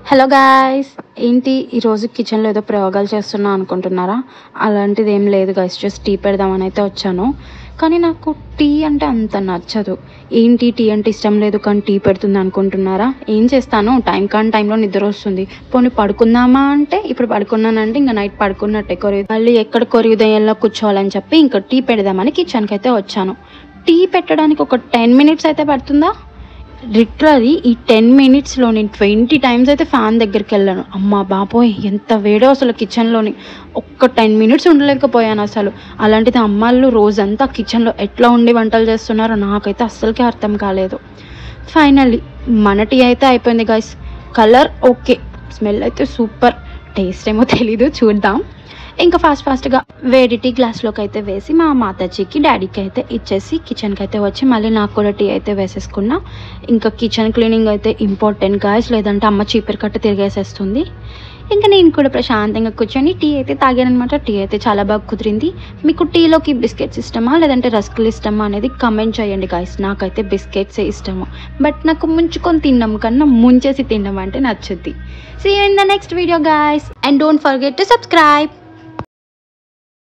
Hello guys, ఏంటి ఈరోజు కిచెన్లో ఏదో ప్రయోగాలు చేస్తున్నా అనుకుంటున్నారా? అలాంటిది ఏం లేదు గాయ్స్, జస్ట్ టీ పెడదామని అయితే వచ్చాను. కానీ నాకు టీ అంటే అంత నచ్చదు. ఏంటి టీ అంటే ఇష్టం లేదు కానీ టీ పెడుతుంది అనుకుంటున్నారా? ఏం చేస్తాను, టైంలో నిద్ర వస్తుంది. పోనీ పడుకుందామా అంటే ఇప్పుడు పడుకున్నానంటే ఇంకా నైట్ పడుకున్నట్టే, మళ్ళీ ఎక్కడ కొరియుదయంలో కూర్చోవాలని చెప్పి ఇంకా టీ పెడదామని కిచెన్కి అయితే వచ్చాను. టీ పెట్టడానికి ఒక 10 మినిట్స్ అయితే పడుతుందా? లిటరలీ ఈ 10 మినిట్స్లో నేను 20 టైమ్స్ అయితే ఫ్యాన్ దగ్గరికి వెళ్ళాను. అమ్మ బాబోయ్, ఎంత వేడో అసలు కిచెన్లోని. ఒక్క 10 మినిట్స్ ఉండలేకపోయాను అసలు. అలాంటిది అమ్మాళ్ళు రోజంతా కిచెన్లో ఎట్లా ఉండి వంటలు చేస్తున్నారో నాకైతే అస్సలకే అర్థం కాలేదు. ఫైనల్లీ మన టీ అయితే అయిపోయింది గైస్. కలర్ ఓకే, స్మెల్ అయితే సూపర్, టేస్ట్ ఏమో తెలీదు, చూద్దాం. ఇంకా ఫాస్ట్గా వేడి టీ గ్లాస్లోకి అయితే వేసి మా మాతాజీకి డాడీకి అయితే ఇచ్చేసి కిచెన్కి అయితే వచ్చి మళ్ళీ నాకు కూడా టీ అయితే వేసేసుకున్నా. ఇంకా కిచెన్ క్లీనింగ్ అయితే ఇంపార్టెంట్ గాయస్, లేదంటే అమ్మ చీపురు కట్ట తిరిగేసేస్తుంది. ఇంకా నేను కూడా ప్రశాంతంగా కూర్చొని టీ అయితే తాగానమాట. టీ అయితే చాలా బాగా కుదిరింది. మీకు టీలోకి బిస్కెట్స్ ఇష్టమా లేదంటే రస్కులు ఇష్టమా అనేది కమెంట్ చేయండి గాయస్. నాకైతే బిస్కెట్సే ఇష్టము, బట్ నాకు ముంచుకొని తినడం కన్నా ముంచేసి తినడం అంటే నచ్చుద్ది. See you in the next video guys, and don't forget to subscribe.